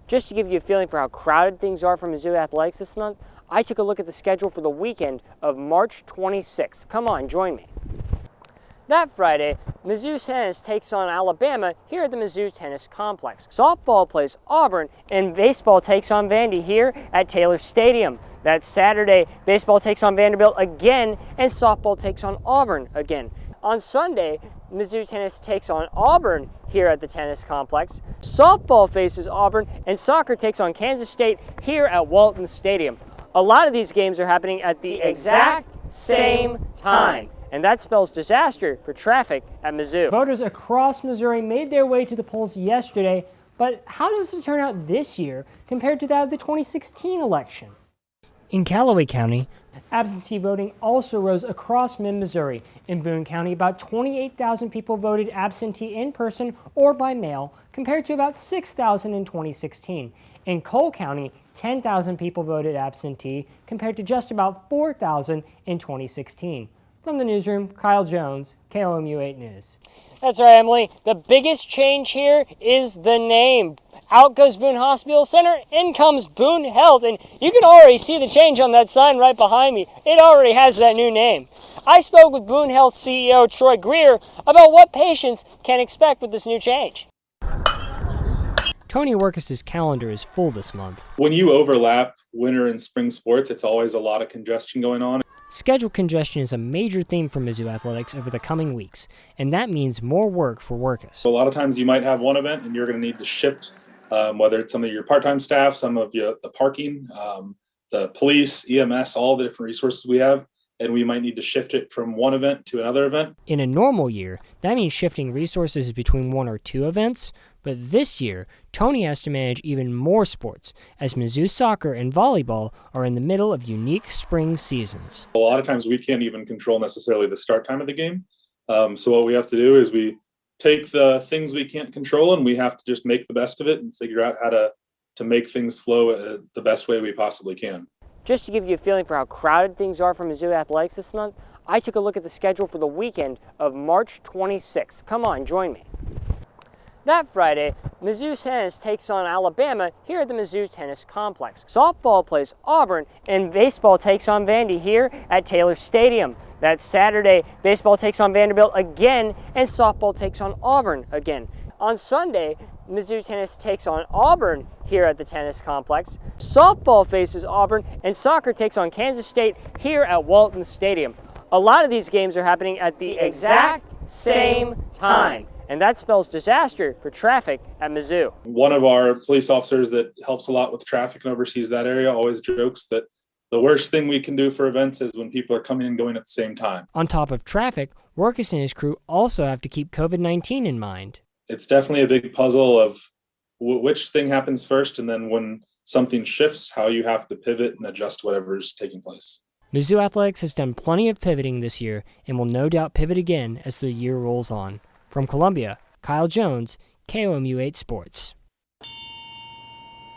Just to give you a feeling for how crowded things are for Mizzou athletics this month, I took a look at the schedule for the weekend of March 26th. Come on, join me. That Friday, Mizzou tennis takes on Alabama here at the Mizzou Tennis Complex. Softball plays Auburn, and baseball takes on Vandy here at Taylor Stadium. That Saturday, baseball takes on Vanderbilt again, and softball takes on Auburn again. On Sunday, Mizzou tennis takes on Auburn here at the tennis complex. Softball faces Auburn, and soccer takes on Kansas State here at Walton Stadium. A lot of these games are happening at the exact same time, and that spells disaster for traffic at Mizzou. Voters across Missouri made their way to the polls yesterday, but how does it turn out this year compared to that of the 2016 election? In Callaway County, absentee voting also rose across mid-Missouri. In Boone County, about 28,000 people voted absentee in person or by mail, compared to about 6,000 in 2016. In Cole County, 10,000 people voted absentee, compared to just about 4,000 in 2016. From the newsroom, Kyle Jones, KOMU 8 News. That's right, Emily. The biggest change here is the name. Out goes Boone Hospital Center, in comes Boone Health, and you can already see the change on that sign right behind me. It already has that new name. I spoke with Boone Health CEO Troy Greer about what patients can expect with this new change. Tony Workis' calendar is full this month. When you overlap winter and spring sports, it's always a lot of congestion going on. Schedule congestion is a major theme for Mizzou athletics over the coming weeks, and that means more work for Workis. So a lot of times you might have one event and you're going to need to shift, whether it's some of your part-time staff, some of the parking, the police, EMS, all the different resources we have, and we might need to shift it from one event to another event. In a normal year, that means shifting resources between one or two events, but this year, Tony has to manage even more sports, as Mizzou soccer and volleyball are in the middle of unique spring seasons. A lot of times we can't even control necessarily the start time of the game. So what we have to do is we take the things we can't control and we have to just make the best of it and figure out how to make things flow the best way we possibly can. Just to give you a feeling for how crowded things are for Mizzou athletics this month, I took a look at the schedule for the weekend of March 26th. Come on, join me. That Friday, Mizzou tennis takes on Alabama here at the Mizzou Tennis Complex. Softball plays Auburn, and baseball takes on Vandy here at Taylor Stadium. That Saturday, baseball takes on Vanderbilt again, and softball takes on Auburn again. On Sunday, Mizzou tennis takes on Auburn here at the tennis complex. Softball faces Auburn, and soccer takes on Kansas State here at Walton Stadium. A lot of these games are happening at the exact same time, and that spells disaster for traffic at Mizzou. One of our police officers that helps a lot with traffic and oversees that area always jokes that the worst thing we can do for events is when people are coming and going at the same time. On top of traffic, Workis and his crew also have to keep COVID-19 in mind. It's definitely a big puzzle of which thing happens first, and then when something shifts, how you have to pivot and adjust whatever's taking place. Mizzou Athletics has done plenty of pivoting this year and will no doubt pivot again as the year rolls on. From Columbia, Kyle Jones, KOMU 8 Sports.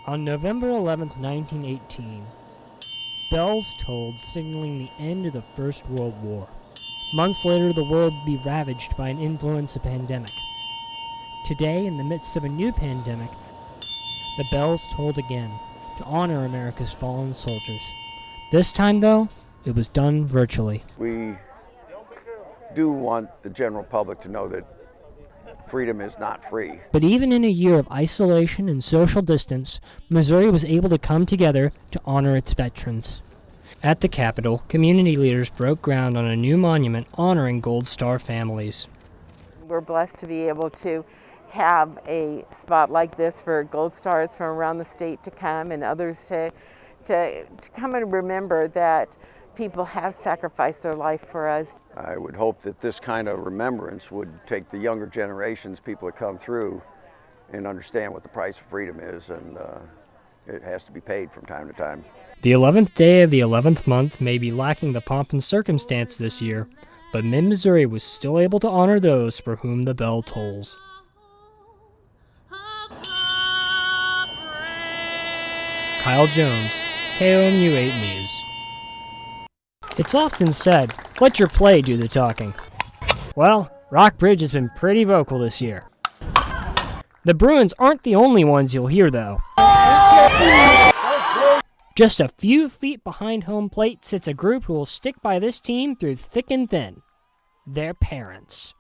On November 11, 1918, bells tolled signaling the end of the First World War. Months later, the world would be ravaged by an influenza pandemic. Today, in the midst of a new pandemic, the bells tolled again to honor America's fallen soldiers. This time, though, it was done virtually. We do want the general public to know that freedom is not free. But even in a year of isolation and social distance, Missouri was able to come together to honor its veterans. At the Capitol, community leaders broke ground on a new monument honoring Gold Star families. We're blessed to be able to have a spot like this for Gold Stars from around the state to come, and others to come and remember that people have sacrificed their life for us. I would hope that this kind of remembrance would take the younger generations, people that come through, and understand what the price of freedom is, and it has to be paid from time to time. The 11th day of the 11th month may be lacking the pomp and circumstance this year, but mid-Missouri was still able to honor those for whom the bell tolls. Kyle Jones, KOMU 8 News. It's often said, let your play do the talking. Well, Rockbridge has been pretty vocal this year. The Bruins aren't the only ones you'll hear, though. Just a few feet behind home plate sits a group who will stick by this team through thick and thin. Their parents.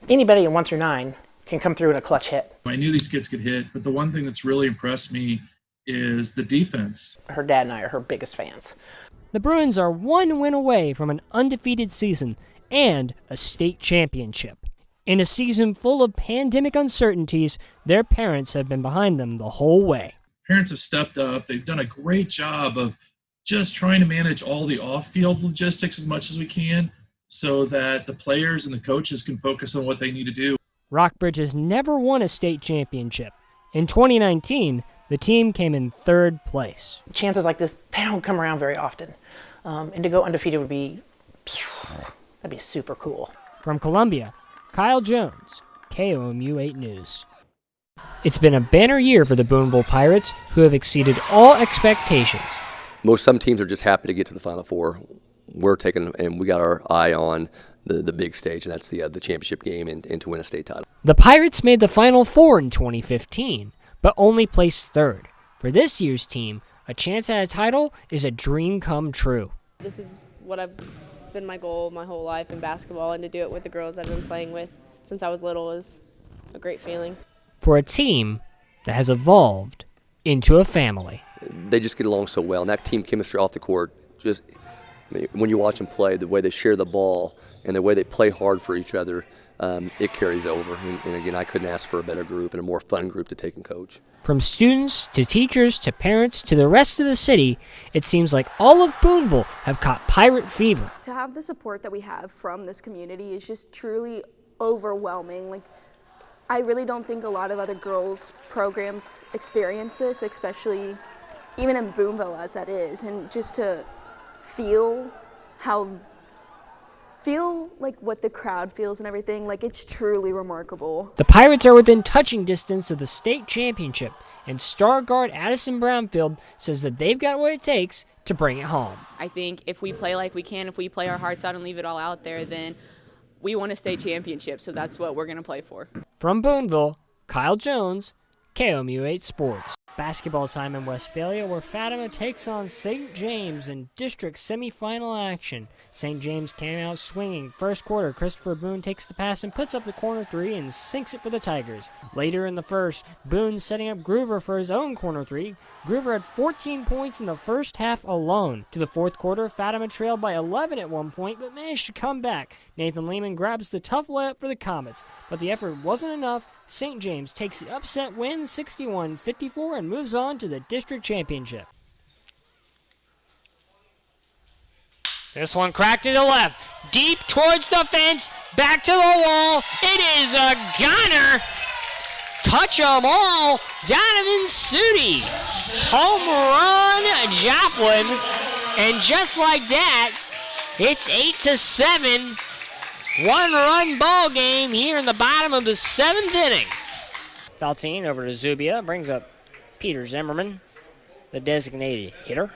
Anybody in 1 through 9 can come through in a clutch hit. I knew these kids could hit, but the one thing that's really impressed me is the defense. Her dad and I are her biggest fans. The Bruins are one win away from an undefeated season and a state championship. In a season full of pandemic uncertainties, their parents have been behind them the whole way. Parents have stepped up. They've done a great job of just trying to manage all the off-field logistics as much as we can so that the players and the coaches can focus on what they need to do. Rockbridge has never won a state championship. In 2019, the team came in third place. Chances like this, they don't come around very often. And to go undefeated would be, that'd be super cool. From Columbia, Kyle Jones, KOMU 8 News. It's been a banner year for the Boonville Pirates, who have exceeded all expectations. Some teams are just happy to get to the Final Four. We're taking, and we got our eye on the big stage, and that's the championship game and to win a state title. The Pirates made the Final Four in 2015, but only placed third. For this year's team, a chance at a title is a dream come true. This is what I've been my goal my whole life in basketball, and to do it with the girls I've been playing with since I was little is a great feeling. For a team that has evolved into a family. They just get along so well, and that team chemistry off the court, just when you watch them play, the way they share the ball and the way they play hard for each other, it carries over. And again, I couldn't ask for a better group and a more fun group to take and coach. From students to teachers to parents to the rest of the city, it seems like all of Boonville have caught Pirate fever. To have the support that we have from this community is just truly overwhelming. Like, I really don't think a lot of other girls' programs experience this, especially even in Boonville as that is, and just to feel like what the crowd feels and everything, like it's truly remarkable. The Pirates are within touching distance of the state championship, and star guard Addison Brownfield says that they've got what it takes to bring it home. I think if we play like we can, if we play our hearts out and leave it all out there, then we won a state championship, so that's what we're going to play for. From Boonville, Kyle Jones, KOMU 8 Sports. Basketball time in Westphalia, where Fatima takes on St. James in district semifinal action. St. James came out swinging. First quarter, Christopher Boone takes the pass and puts up the corner three and sinks it for the Tigers. Later in the first, Boone setting up Groover for his own corner three. Groover had 14 points in the first half alone. To the fourth quarter, Fatima trailed by 11 at one point, but managed to come back. Nathan Lehman grabs the tough layup for the Comets, but the effort wasn't enough. St. James takes the upset win 61-54 and moves on to the district championship. This one cracked to the left, deep towards the fence, back to the wall. It is a goner. Touch 'em all, Donovan Sudi. Home run, Joplin. And just like that, it's 8-7. One-run ball game here in the bottom of the 7th inning. Faltine over to Zubia, brings up Peter Zimmerman, the designated hitter,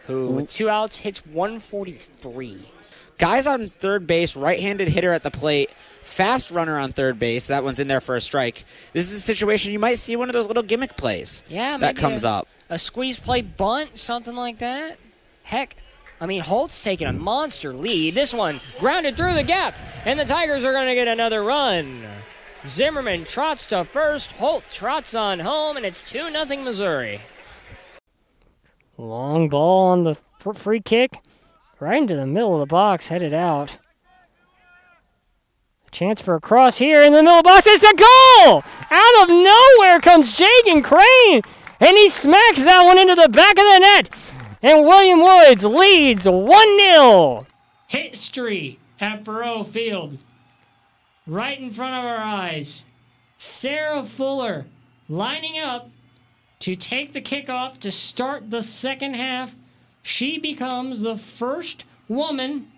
who with 2 outs hits 143. Guys on third base, right-handed hitter at the plate, fast runner on third base. That one's in there for a strike. This is a situation you might see one of those little gimmick plays that comes up. A squeeze play bunt, something like that. Heck, I mean, Holt's taking a monster lead. This one grounded through the gap, and the Tigers are going to get another run. Zimmerman trots to first. Holt trots on home, and it's 2-0 Missouri. Long ball on the free kick. Right into the middle of the box, headed out. A chance for a cross here in the middle of the box. It's a goal! Out of nowhere comes Jagan Crane, and he smacks that one into the back of the net. And William Woods leads 1-0. History at Faroe Field. Right in front of our eyes. Sarah Fuller lining up to take the kickoff to start the second half. She becomes the first woman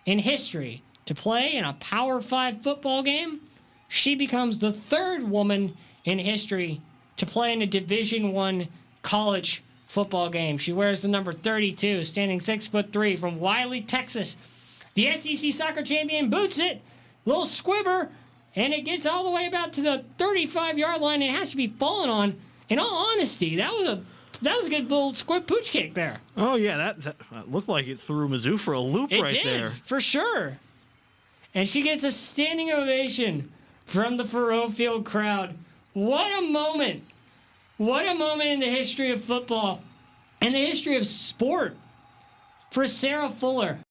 in history to play in a Power 5 football game. She becomes the third woman in history to play in a Division I college football game. She wears the number 32, standing 6'3", from Wiley, Texas. The SEC soccer champion boots it. Little squibber, and it gets all the way about to the 35-yard line, and it has to be fallen on. In all honesty, that was a good little squib pooch kick there. Oh, yeah, that looked like it threw Mizzou for a loop It right did, there. for sure. And she gets a standing ovation from the Faroe Field crowd. What a moment. What a moment in the history of football and the history of sport for Sarah Fuller.